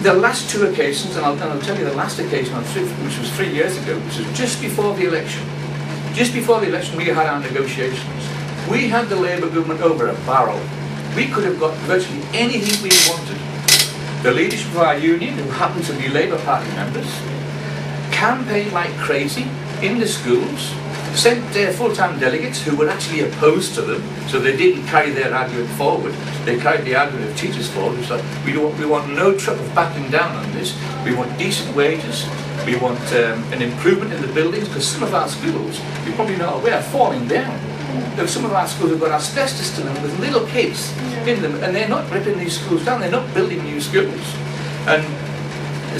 The last two occasions, and I'll tell you the last occasion, which was 3 years ago, which was just before the election. Just before the election, we had our negotiations. We had the Labour government over a barrel. We could have got virtually anything we wanted. The leadership of our union, who happened to be Labour Party members, campaigned like crazy in the schools, sent their full-time delegates who were actually opposed to them, so they didn't carry their argument forward. They carried the argument of teachers forward. It's like, we want no trouble of backing down on this. We want decent wages. We want an improvement in the buildings, because some of our schools, you probably know, are falling down. Some of our schools have got asbestos in them with little kids in them, and they're not ripping these schools down. They're not building new schools. And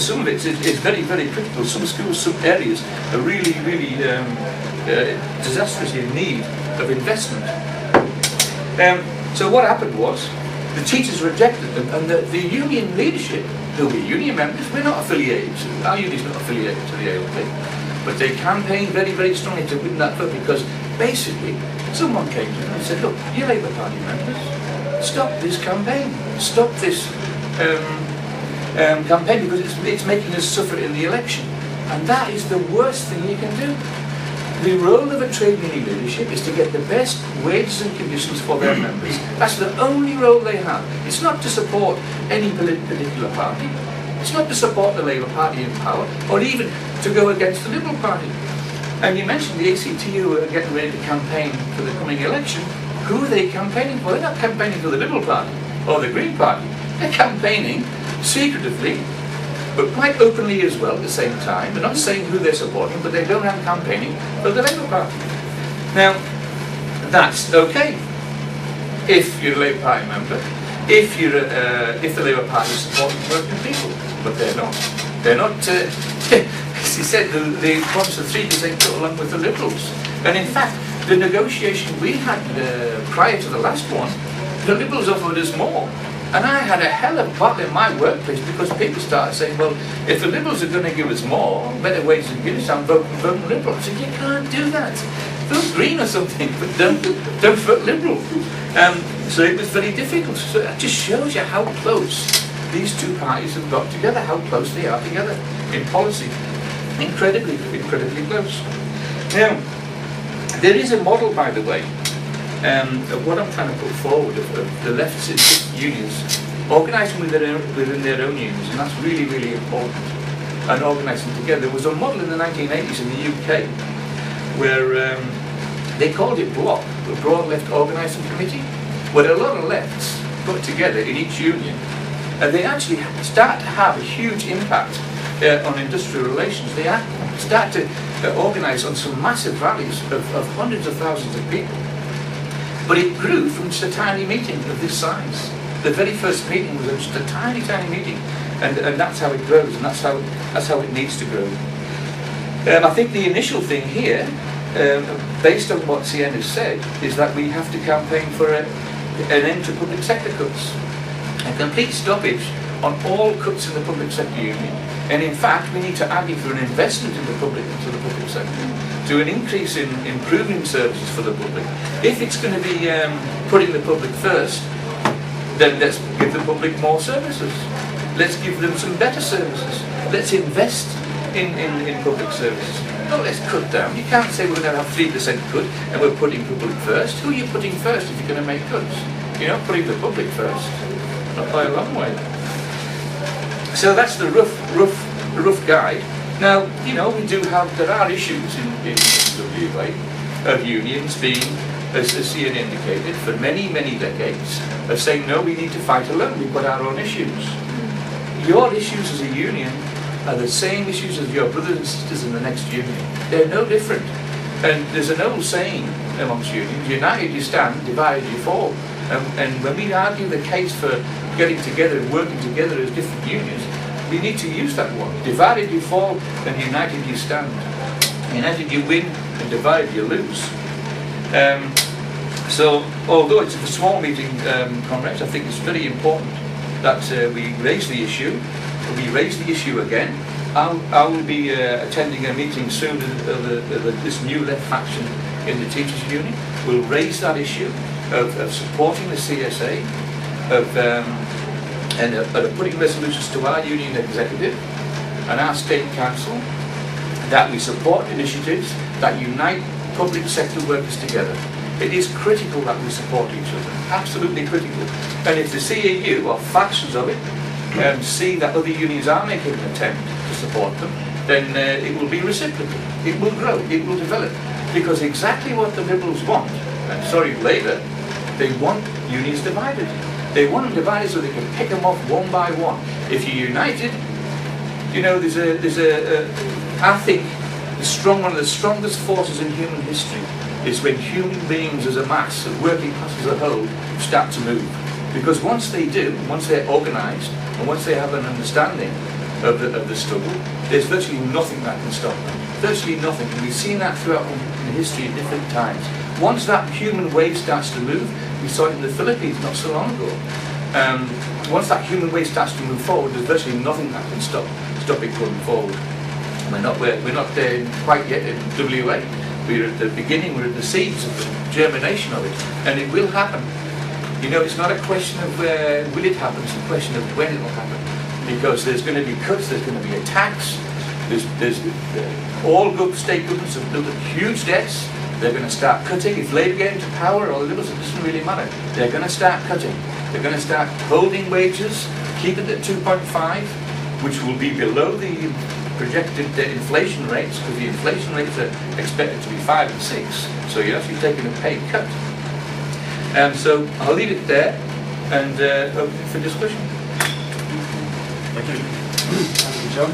some of it is very, very critical. Some schools, some areas are really, really disastrously in need of investment. So what happened was, the teachers rejected them, and the union leadership, who were union members, we're not affiliated, our union's not affiliated to the ALP, but they campaigned very, very strongly to win that vote, because basically someone came to them and said, look, you Labour Party members, stop this campaign, stop this campaign, because it's making us suffer in the election. And that is the worst thing you can do. The role of a trade union leadership is to get the best wages and conditions for their members. That's the only role they have. It's not to support any particular party. It's not to support the Labour Party in power, or even to go against the Liberal Party. And you mentioned the ACT who are getting ready to campaign for the coming election. Who are they campaigning for? They're not campaigning for the Liberal Party or the Green Party. They're campaigning secretively, but quite openly as well at the same time. They're not saying who they're supporting, but they go around campaigning for the Labour Party. Now, that's okay if you're a Labour Party member, if the Labour Party is supporting working people, but they're not. They're not, as he said, they promised a 3% cut along with the Liberals. And in fact, the negotiation we had prior to the last one, the Liberals offered us more. And I had a hell of a battle in my workplace, because people started saying, well, if the Liberals are going to give us more, better wages and conditions, I'm voting Liberal. I said, you can't do that. Vote Green or something, but don't vote Liberal. So it was very difficult. So it just shows you how close these two parties have got together, how close they are together in policy. Incredibly, incredibly close. Now, there is a model, by the way, of what I'm trying to put forward of the left's unions organising within their own unions, and that's really, really important, and organising together. There was a model in the 1980s in the UK where they called it BLOC, the Broad Left Organising Committee, where a lot of lefts got together in each union, and they actually start to have a huge impact on industrial relations. They start to organise on some massive rallies of hundreds of thousands of people. But it grew from just a tiny meeting of this size. The very first meeting was just a tiny, tiny meeting, and that's how it grows, and that's how it needs to grow. I think the initial thing here, based on what CN has said, is that we have to campaign for an end to public sector cuts, a complete stoppage on all cuts in the public sector union. And in fact, we need to argue for an investment into the public sector, to an increase in improving services for the public. If it's going to be putting the public first, then let's give the public more services. Let's give them some better services. Let's invest in public services. No, let's cut down. You can't say we're going to have 3% cut and we're putting public first. Who are you putting first if you're going to make cuts? You're not putting the public first. Not by a long way. So that's the rough guide. Now, you know, there are issues in WA of unions being, as CN indicated, for many, many decades, of saying, no, we need to fight alone, we've got our own issues. Your issues as a union are the same issues as your brothers and sisters in the next union. They're no different. And there's an old saying amongst unions, united you stand, divided you fall. And when we argue the case for getting together and working together as different unions, we need to use that one. Divided you fall, and united you stand. United you win, and divided you lose. So, although it's a small meeting, comrades, I think it's very important that we raise the issue. We raise the issue again. I will be attending a meeting soon of this new left faction in the teachers' union. We'll raise that issue of supporting the CSA, of and are putting resolutions to our union executive and our state council that we support initiatives that unite public sector workers together. It is critical that we support each other, absolutely critical. And if the CAU, or factions of it, see that other unions are making an attempt to support them, then it will be reciprocal, it will grow, it will develop. Because exactly what the Liberals want, and sorry, Labour, they want unions divided. They want them divided so they can pick them off one by one. If you're united, you know, I think one of the strongest forces in human history is when human beings as a mass, working class as a whole, start to move. Because once they do, once they're organised, and once they have an understanding of the struggle, there's virtually nothing that can stop them. Virtually nothing. And we've seen that throughout in history at different times. Once that human wave starts to move, we saw it in the Philippines not so long ago. Once that human wave starts to move forward, there's virtually nothing that can stop it going forward. We're not there quite yet in WA. We're at the beginning, we're at the seeds of the germination of it, and it will happen. You know, it's not a question of will it happen, it's a question of when it will happen. Because there's going to be cuts, there's going to be a tax, all state governments have built up huge debts. They're going to start cutting. If Labour get into power, or the Liberals, it doesn't really matter. They're going to start cutting. They're going to start holding wages, keep it at 2.5, which will be below the projected inflation rates, because the inflation rates are expected to be 5 and 6. So you're actually taking a pay cut. So I'll leave it there and open for discussion. Thank you. Thank you, John.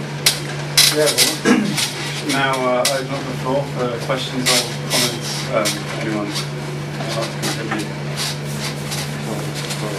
Now open up the floor for questions or comments. Anyone would like to contribute?